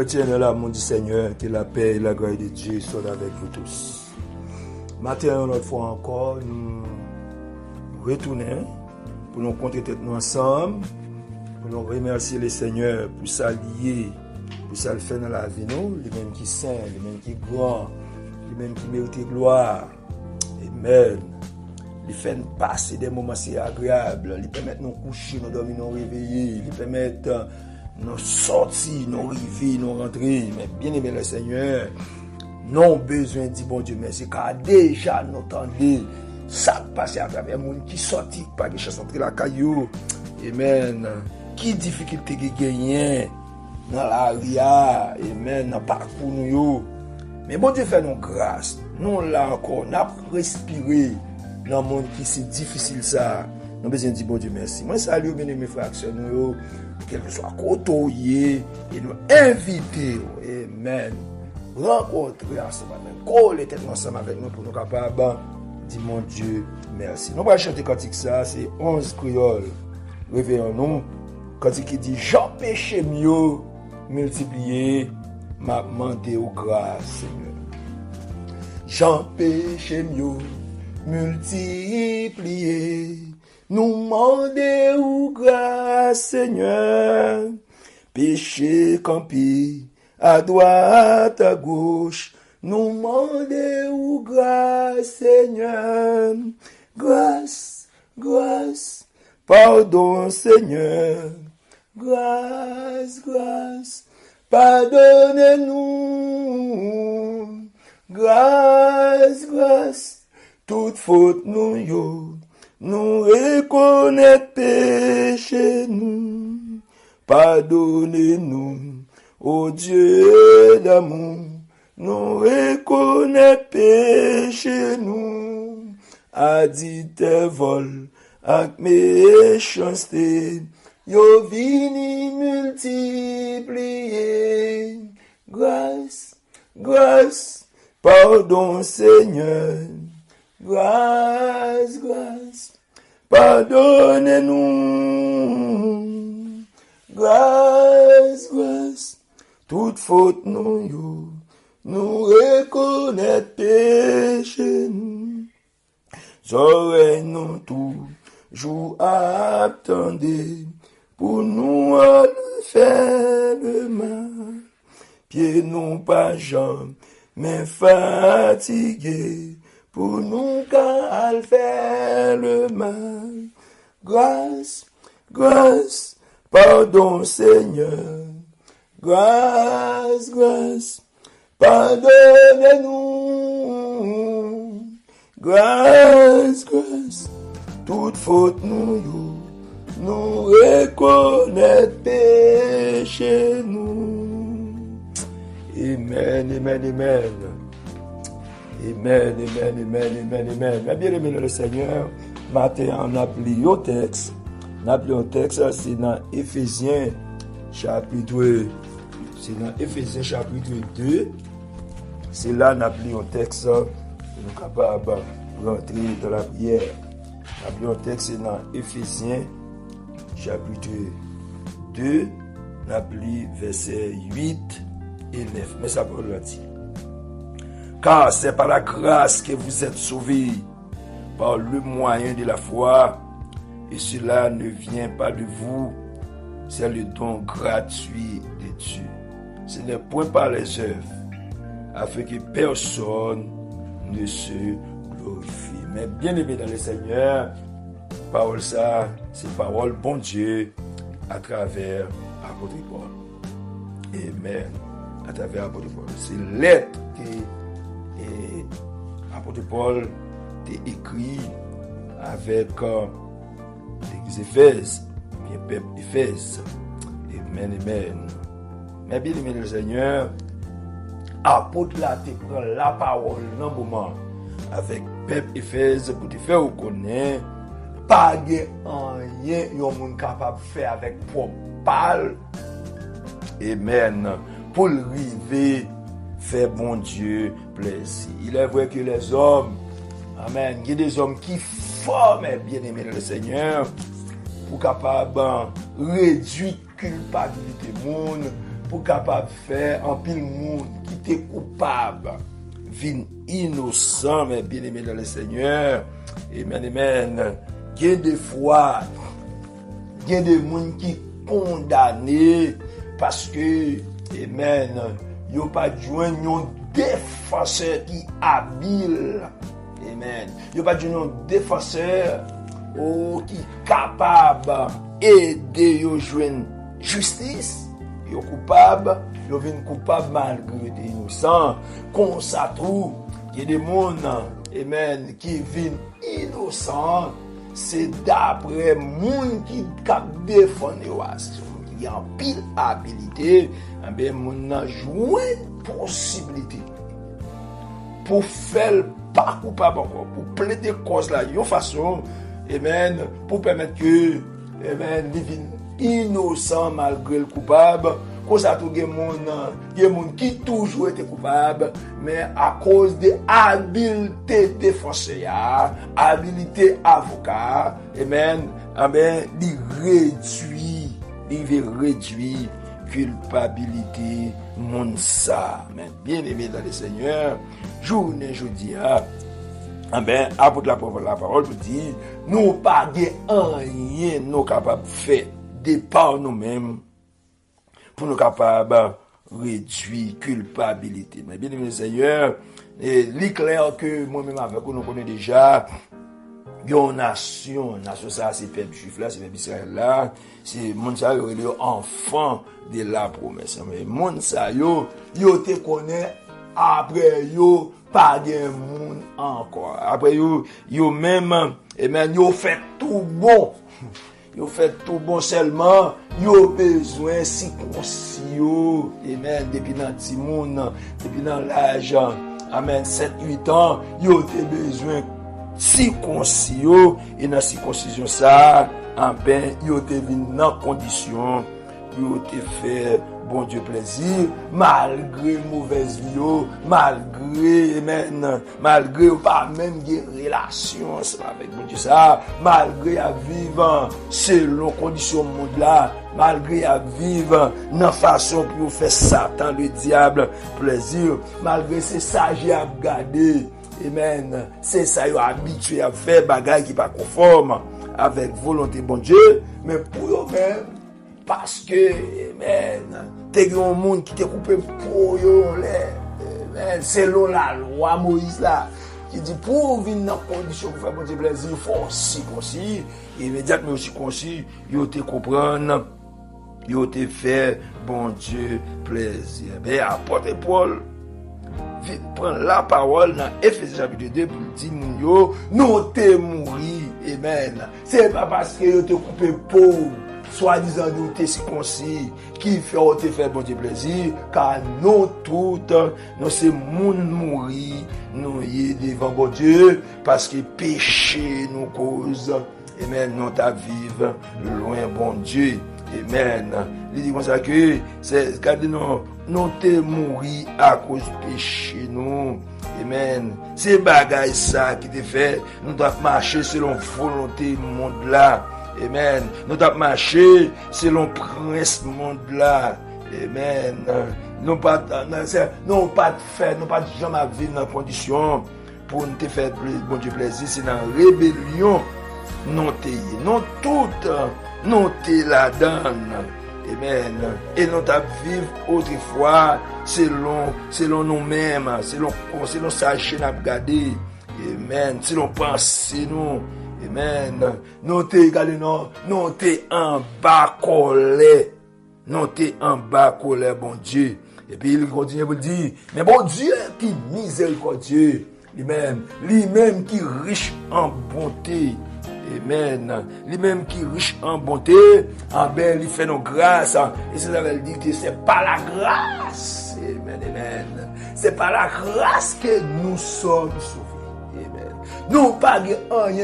chrétiens de l'amour du Seigneur, que la paix et la grâce de Dieu soient avec vous tous. Matin, une autre fois encore, nous retournons pour nous contenter nous ensemble, pour nous remercier le Seigneur pour s'allier, pour ça le faire dans la vie, nous, les mêmes qui saint, les mêmes qui grand, les mêmes qui méritent gloire. Amen. Il fait passer des moments si agréables, il permet de nous coucher, nous dormir, nous réveiller, il permet de nous sortir, nous arriver, nous rentrer. Mais bien aimé le Seigneur, non besoin de dire bon Dieu merci, car déjà nous entendons ça passer à travers le monde qui sortit, pas de chasse entre la caillou. Amen. Qui difficulté qui gagne dans la ria, amen, dans le parcours nous. Mais bon Dieu fait nous grâce, nous là encore, nous avons respiré dans le monde qui c'est difficile ça. Nous avons besoin de dire bon Dieu merci. Moi salue bien mes frères nous, quel que soit côtoyer et nous inviter, amen, rencontrer ensemble, coller tête ensemble avec nous pour nous capables de dire mon Dieu merci. Nous allons chanter cantique ça, c'est 11 créoles. Réveillons-nous. Cantique qui dit Jean péché mieux multiplié, m'a demandé au grâce Seigneur. Jean péché mieux multiplié, nous mandé ou grâce Seigneur. Péché campé à droite à gauche, nous mandé ou grâce Seigneur. Grâce, grâce, pardon Seigneur. Grâce, grâce, pardonnez-nous. Grâce, grâce, toute faute nous yo, nous reconnaître péché nous. Pardonnez-nous, ô Dieu d'amour, nous reconnaître péché nous. A dit tes vol, ak méchanceté, yo vini multiplier. Grâce, grâce, pardon Seigneur. Grâce, grâce, pardonnez-nous. Grâce, grâce, toute faute nous yo, nous reconnaître péché nous. J'aurais nous toujours attendez pour nous faire le mal. Pieds non pas jambes, mais fatigués pour nous qu'à faire le mal. Grâce, grâce, pardon Seigneur. Grâce, grâce, pardonnez-nous. Grâce, grâce, toute faute nous reconnaître péché nous. Amen, amen, amen. Amen, amen, amen, amen, amen. Mais bien aimé le Seigneur, matin on a appelé au texte. On a appelé au texte, c'est dans Éphésiens chapitre 2. C'est là qu'on a appelé au texte, nous sommes capables de rentrer dans la prière. On a appelé au texte, c'est dans Éphésiens chapitre 2, on a appelé versets 8 et 9. Mais ça peut le dire. Car c'est par la grâce que vous êtes sauvés, par le moyen de la foi, et cela ne vient pas de vous, c'est le don gratuit de Dieu. Ce n'est point par les œuvres, afin que personne ne se glorifie. Mais bien aimé dans le Seigneur, parole ça, c'est parole bon Dieu à travers l'apôtre Paul. Amen. À travers l'apôtre Paul. C'est lettre que l'apôtre Paul t'a écrit avec l'église Éphèse, bien peuple Éphèse. Amen, amen. Mais bien aimé le Seigneur, apôtre là te prend la parole dans le moment avec peuple Éphèse pour te faire reconnaître pas de rien yon moun capable de faire avec propre parole. Amen. Pour arriver faire bon Dieu plaisir. Il est vrai que les hommes, amen, il y a des hommes qui forment bien aimé le Seigneur pour capable réduire culpabilité monde pour capable faire en pile monde qui était coupable vin innocent, mais bien aimé dans le Seigneur. Amen, amen. Il y a des fois, il y a des gens qui condamnés parce que, amen, ils n'ont pas joint un défenseur qui est habile. Amen. Ils n'ont pas joint un défenseur qui est capable d'aider à joindre justice. Ils sont coupables, ils viennent coupables malgré des innocents. Comme ça, tout, il y a des gens, amen, qui viennent innocents. C'est d'après moun qui cap défendre qui a en pile habilité, ben moun nan jouen possibilité pour faire pas coupable encore, pour plaider cause là, yon façon, amen, pour permettre que, amen, li vin innocent malgré le coupable. Comme ça tout gen moun qui toujours été coupable, mais à cause de habileté défenseur, habileté avocat, amen, amen, li réduit culpabilité moun ça. Amen. Bien aimé dans le Seigneur, journée jeudi amen, apôtre la parole vous dit, nous pas rien nous capable faire de par nous-mêmes pour nous capables réduire culpabilité. Mais bien aimé le Seigneur, il est clair que moi-même avec vous, nous connaissons déjà une nation ça, c'est peuple juif là, c'est peuple Israël là, c'est moun sa yo les enfants de la promesse. Mais moun sa yo te connaît après yo pas de moun encore. Après yo même et même yo fait tout bon. Yo fait tout bon seulement yo besoin circoncis yo, amen, depuis dans petit monde, depuis dans l'âge amen 7-8 ans, yo te besoin circoncis yo, et dans circoncision ça ben yo te vinn dans condition yo te fait bon Dieu plaisir malgré mauvaise vie yo, malgré pas même des relations avec bon Dieu ça, malgré à vivre selon conditions monde là, malgré à vivre dans façon pour faire Satan le diable plaisir, malgré c'est ça j'ai à regarder, amen, c'est ça yo habitué à faire bagaille qui pas conforme avec volonté bon Dieu, mais pour eux même parce que, amen, t'es un monde qui te coupé pour eux, amen, selon la loi Moïse là, qui dit pour venir dans condition pour faire bon Dieu plaisir, il faut circoncis, et immédiatement circoncis, ils te comprennent, ils te fait bon Dieu plaisir. Mais apôtre Paul prend la parole dans Ephésiens chapitre 2 pour dire nous te mourir, amen. C'est pas parce que ils te coupé pauvre, soi-disant nous te circoncis, qui fait te faire bon Dieu plaisir, car nous toutes, nous c'est moun mourir, nous y devant bon Dieu, parce que péché nous cause, amen, nous ta vivre loin bon Dieu, amen. Il dit comme ça que c'est quand nous te mourir à cause du péché nous, amen. C'est bagaille ça qui te fait, nous doit marcher selon volonté monde là. Amen. Nous devons marcher selon le prince monde là. Amen. Nous pas de faire, nous pas jamais vivre dans condition pour nous te faire bon Dieu plaisir, c'est dans rébellion. Non toutes, non te la donne. Amen. Et nous devons vivre autrefois selon nous-mêmes, selon sa chaîne à regarder. Amen. Selon penser nous. Amen. Non te regardez non te en bas colère. Non te en bas colère bon Dieu. Et puis il continue pour dire mais bon Dieu qui miséricordieux, lui-même qui riche en bonté. Amen. Lui-même qui riche en bonté, ben il fait nos grâces. Et c'est ça veut dire que c'est pas la grâce. Amen. C'est pas la grâce que nous sommes sauvés. Nous pas rien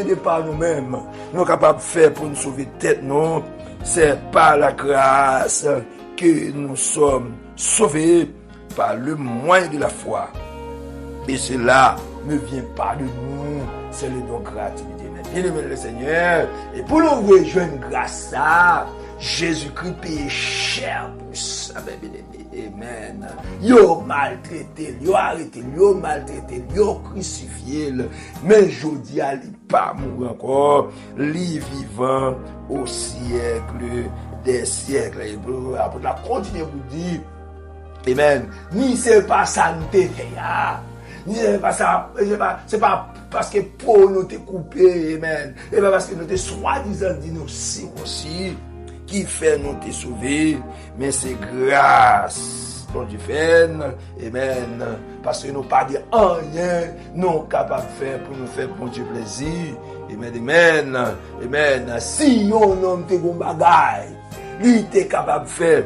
de par nous-mêmes. Nous sommes capables de faire pour nous sauver tête, non. C'est par la grâce que nous sommes sauvés par le moyen de la foi. Et cela ne vient pas de nous, c'est le don gratuit. Bien aimé le Seigneur. Et pour nous rejoindre grâce à Jésus-Christ paye cher pour tous. Amen, bien-aimé. Amen. Yo maltraité, yo arrêté, yo maltraité, yo crucifié. Mais jodi a li pas mourir encore. Li vivant au siècle des siècles. Et pour la continuer vous dire, amen, ni c'est pas ça nous te fait, ni c'est pas ça, c'est pas parce que pour nous te couper, amen, et pas parce que nous te soi-disant dit nous si aussi, qui fait nous te sauver, mais c'est grâce dont Dieu fait, amen, parce que nous pas dire rien, nous capables de faire pour nous faire bon Dieu plaisir, amen, amen, amen, si on homme te gon bagay, lui était capable de faire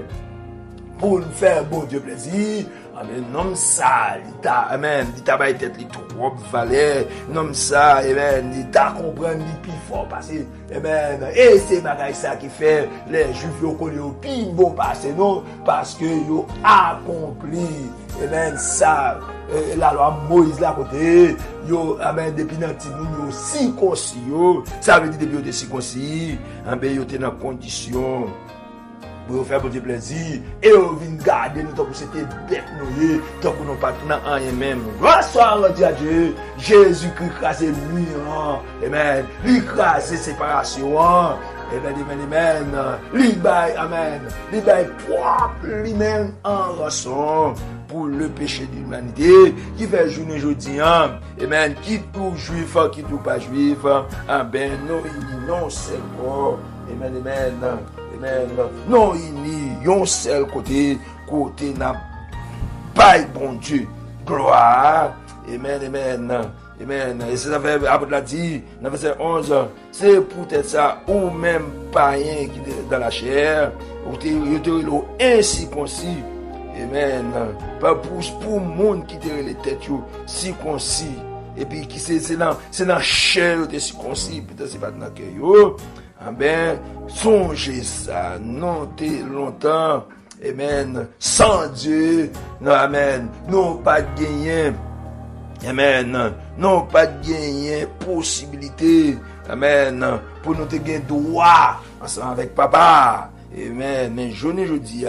pour nous faire bon Dieu plaisir. Amen. Non ça, amen. Il t'a pas tête li trop valeur. Non ça, amen. Il t'a comprendre li plus fort passer. Amen. Et c'est bagay ça qui fait les juifs yo connaît au plus bon passer non parce que yo accompli. Amen. Ça la loi Moïse là côté yo amen depuis nan ti moun yo circoncis yo. Ça veut dire depuis yo te circoncis, amen yo te dans condition pour faire pour du plaisir et on vient garder nous tant que c'était bête nous tant que nous pas dans rien même bonsoir à Dieu Jésus-Christ crasé lui amen lui crasé séparation amen amen lui bail amen lui bail propre lui-même en rançon pour le péché de l'humanité qui fait journée aujourd'hui amen qui tout juif qui tout pas juif ben non c'est bon amen amen. Non, il y a un seul côté n'a pas bon Dieu. Gloire. Amen, amen. Amen. Et c'est ça fait, après l'a dit, dans verset 11, c'est peut-être ça, ou même païen qui est dans la chair, ou t'es incirconcis. Amen. Pas pour le monde qui est les têtes circoncis. Et puis qui c'est dans chair de circoncis, peut-être c'est pas dans le cœur. Ah ben, songez ça, non t'es longtemps, amen, sans Dieu, non, amen, non pas de gagner, amen, non pas de gagner possibilité, amen, pour nous te gagner droit, ensemble avec papa, amen, mais je dis,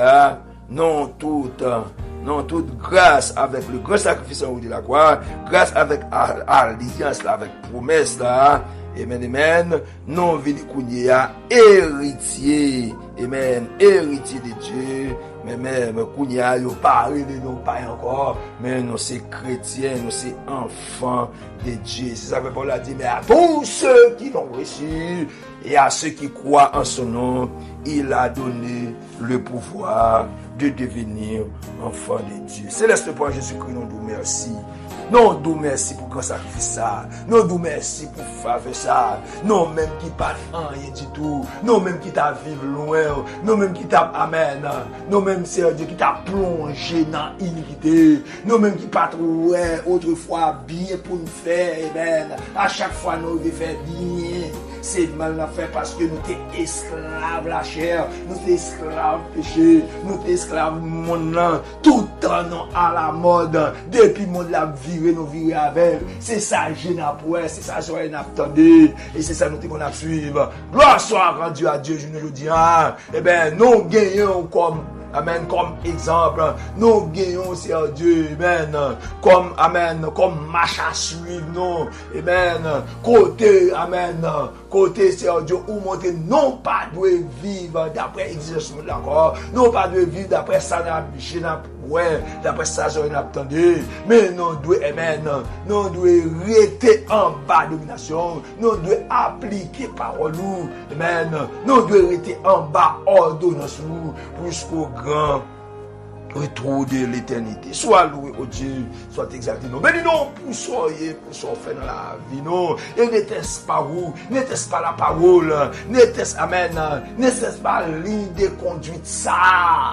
non toute grâce avec le grand sacrifice en haut de la croix, grâce avec alliance là, avec promesse là, amen, amen, non vini kounia héritier, amen, héritier de Dieu, mais même kounia yo parlé de nous pas encore, mais nous c'est chrétiens, nous c'est enfants de Dieu. C'est ça que Paul a dit, mais à tous ceux qui l'ont reçu et à ceux qui croient en son nom, il a donné le pouvoir de devenir enfant de Dieu. Céleste Père Jésus-Christ, nous vous merci. Non, nous merci pour grand sacrifice ça. Non, nous merci pour faveur ça. Non, même qui pas rien du tout. Non, même qui t'a vivre loin. Non, même qui t'a amen. Non, même c'est Dieu qui t'a plongé dans l'iniquité. Non, même qui pas trouvé autrefois bien pour nous faire. Amen. À chaque fois, nous devons faire bien. C'est mal à faire parce que nous sommes esclaves la chair. Nous sommes esclaves péché. Nous sommes esclaves monde. Tout le temps à la mode. Depuis le monde la vie. Nous vivons avec, c'est ça je n'ai pour c'est ça je n'ai attendu et c'est ça nous devons suivre. Gloire soit rendue à Dieu, je ne le dis pas. Eh bien, nous gagnons comme amen, comme exemple, nous gagnons, c'est Dieu, amen, comme, amen, comme marche à suivre, non, amen, côté, amen, côté, c'est Dieu, où monter, non pas de vivre d'après exercice d'accord, non pas de vivre d'après ça, ouais, d'après ça, j'aurais attendu, mais non, doit, amen, non, doit rester en bas de domination, non, doit appliquer parole, amen, non, doit rester en bas ordonnance, jusqu'au grand retour de l'éternité. Soit loué au Dieu, soit exalté. Non, mais non, pour soyez, pour soyez fait dans la vie, non. Et n'était-ce pas vous, n'était-ce pas la parole, n'était-ce, amen, n'était-ce pas ligne de conduite, ça,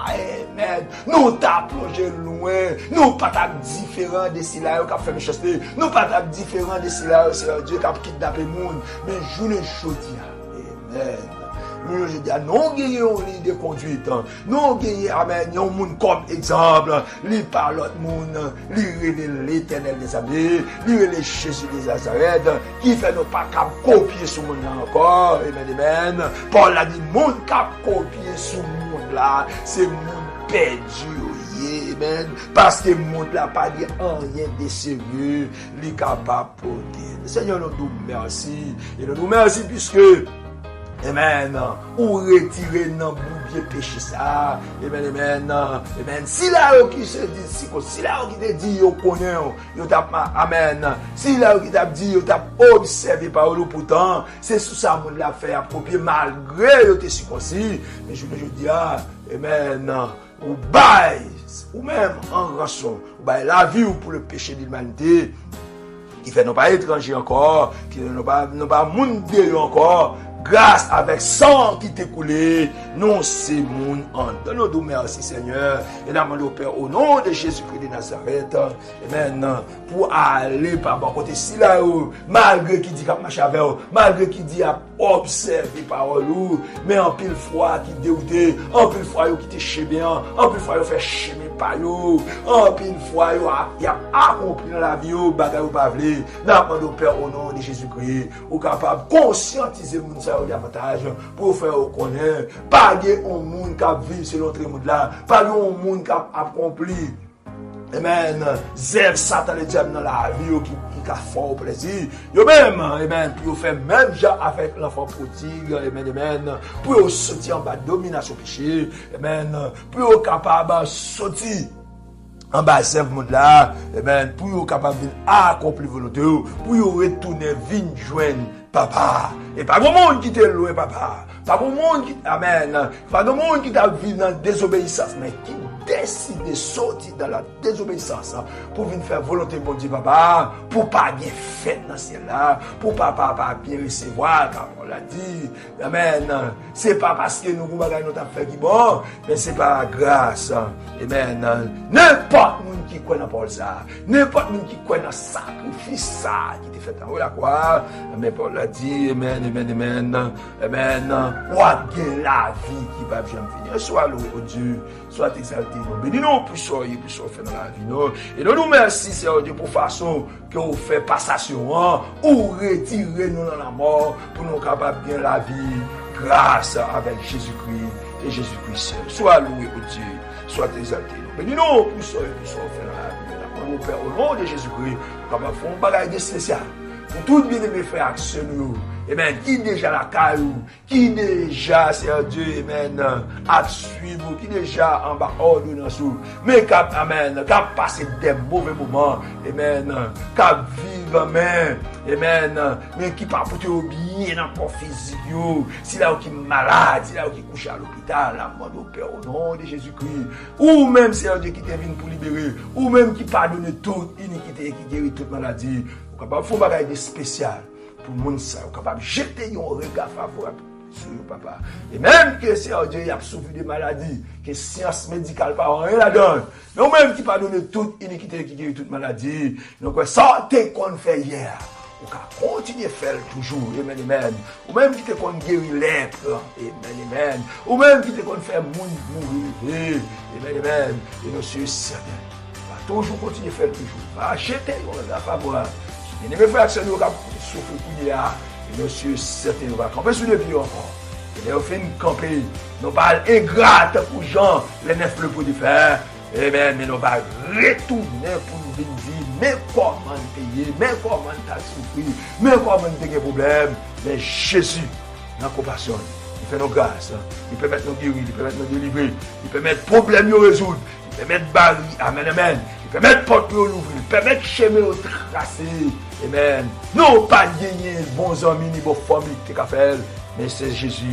amen. Nous t'as plongé loin, nous pas t'as différent de ceux là qui a fait méchanceté, nous pas t'as différent de ceux là, c'est Dieu qui a kidnappé le monde, mais je ne dis pas, amen. Nous je dis, non gagnons ligne de conduite, non gagnons, amen, yon moun comme exemple, li par l'autre monde, li l'éternel des armées, li le Jésus des Nazareth, qui fait nous pas cap copier ce monde là encore, amen, amen. Paul a dit, monde cap copier ce monde là, c'est monde perdu, amen. Parce que le monde n'a pas dit rien de sérieux, il est capable de porter. Seigneur, nous nous merci. Et nous nous merci puisque, amen, ou retirer dans boubier péché ça, amen. Si là qui se dit, si là qui te dit, yo connaît, yo tap, amen. Si là qui t'a dit, yo tap observé par eux, pourtant, c'est sous ça monde l'a fait approprier malgré yo te circoncis. Mais je dis, amen, ou bail, ou même en rançon, ou bail la vie ou pour le péché de l'humanité, qui fait non pas étranger encore, qui non pas monde encore, grâce avec sang qui t'est coulé, non c'est mon en. Donne-nous merci Seigneur, et nous au Père au nom de Jésus-Christ de Nazareth, amen, pour aller par bon côté si là, malgré qui dit qu'il marche avec vous, malgré qui dit à observer parole, mais en pile fois qui dérouté, en pile fois qui te chez bien, en pile fois fait chemin par vous, en pile fois il a accompli dans la vie, bagaille ou pas vle, nous au Père au nom de Jésus-Christ, ou capable conscientiser moun davantage pour faire connaître pas un monde qui vit selon ce monde là, pas un monde qui a accompli, amen, zèle Satan le diable dans la vie qui a fort plaisir, yo même, amen, puis fait même genre avec l'enfant prodigue, amen, pour sortir en bas de domination péché, amen, pour capable sortir en bas de ce monde-là, amen, pour être capable d'accomplir volonté, pour retourner, venir joindre papa. Et pas grand monde qui t'est loin, papa. Pas grand monde qui, amen, pas grand monde qui t'a vécu dans la désobéissance, mais qui décide de sortir dans la désobéissance pour venir faire volonté de mon Dieu, papa, pour pas bien faire dans ce ciel-là, pour pas bien recevoir, comme on l'a dit, amen. C'est pas parce que nous avons fait qui bon, mais c'est par grâce, amen. N'importe monde qui croit dans Paul ça, n'importe monde qui croit dans sacrifice ça, qui te fait en haut la croix, mais Paul l'a dit, amen, ou à la vie qui va jamais finir, soit loué au Dieu, soit exalté, béni nous, puissons faire dans la vie, non. Et nous merci, Seigneur Dieu, pour façon que vous faites passation, ou retirer nous dans la mort, pour nous capables de bien la vie, grâce avec Jésus-Christ, et Jésus-Christ seul. Soit loué au Dieu, soit exalté, béni nous, puissons faire dans la vie, mon Père, au nom de Jésus-Christ, capable de faire un bagage spécial, pour tout bien aimé frères action nous. Amen. Qui déjà la caillou, qui déjà, Seigneur Dieu, amen, à suivre, qui déjà en bas ordonnance, mais cap, amen, cap passer des mauvais moments, amen, cap vivre, amen, mais qui pas pour te bien dans le corps physique, si là qui est malade, si là qui couche à l'hôpital, la mort au Père, au nom de Jésus-Christ, ou même, Seigneur Dieu, qui te vient pour libérer, ou même qui pardonne toute iniquité, qui guérit toute maladie, ou capable de faire un bagage spécial. Pour le monde, ça, capable de jeter un regard favorable sur le papa. Et même que Seigneur Dieu a souffert de maladies, que science médicale pas rien la donne. Mais ou même qui pardonne toute iniquité, qui guérit toute maladie. Donc, ça, t'es qu'on fait hier. On peut continuer à faire toujours. Amen. Ou même qui te qu'on guérir lèpre. Amen. Ou même qui te qu'on fait mourir. Amen. Et nous sommes certains. On va toujours continuer à faire toujours. Va jeter un regard favorable. Et mes frères, c'est nous qui souffrent pour y aller. Et monsieur, certain, nous allons camper sur le pied encore. Et nous faisons camper. Nous allons ingrate pour Jean, les 9 le pour faire. Mais nous allons retourner pour nous dire, mais comment payer, mais comment t'as souffert, mais comment t'as des problèmes. Mais Jésus, dans la compassion, il fait nos grâces. Il peut mettre nos guérir, il peut mettre nos délivrer, il peut mettre problèmes nous résoudre, il peut mettre barrières. Amen. Il peut mettre porte nous l'ouvrir, il peut mettre chemin au tracé. Amen. Non pas gagner bons amis ni bonnes familles qui qu'a fait, mais c'est Jésus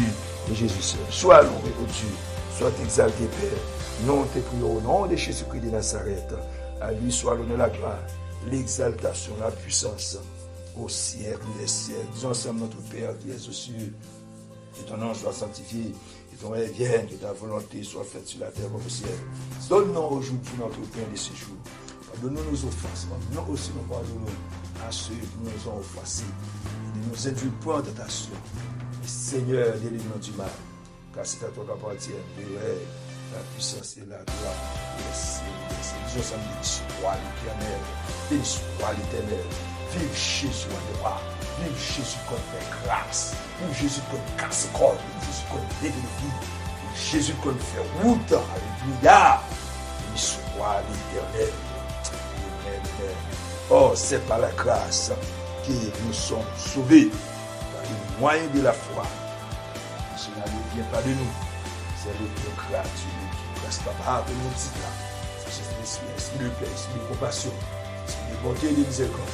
et Jésus seul. Sois loué au Dieu, sois exalté Père. Nous te prions au nom de Jésus-Christ de Nazareth. À lui soit l'honneur, la gloire, l'exaltation, la puissance au siècle des siècles. Disons ensemble notre Père qui est aux cieux. Que ton nom soit sanctifié, que ton règne vienne, que ta volonté soit faite sur la terre comme au ciel. Donne-nous aujourd'hui notre pain de ce jour. Pardonne-nous nos offenses, nous aussi nous pardonnons à ceux qui nous ont offensés. Et ne nous induis point en tentation. Et Seigneur, délivre-nous du mal, car c'est à toi qu'appartient le règne, la puissance et la gloire. Merci. Disons ensemble, béni soit l'Éternel, béni soit l'Éternel. Vive Jésus en roi. Vive Jésus comme fait grâce. Vive Jésus comme casse-corps. Vive Jésus comme début de vie. Jésus qu'on fait route. Alléluia. Il soit l'Éternel. Amen. Oh, c'est par la grâce que nous sommes sauvés. Par le moyen de la foi. Cela ne vient pas de nous. C'est le don gratuit qui reste pas de nous dit là. C'est l'esprit de paix, l'esprit de compassion, l'esprit de bonté et de miséricorde.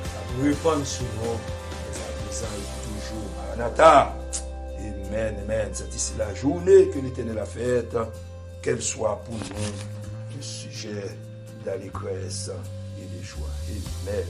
Ça nous répand sur nous, mais à présent et toujours. Maranatha. Amen. C'est ici la journée que l'Éternel a faite, qu'elle soit pour nous un sujet d'allégresse et de joie. Amen.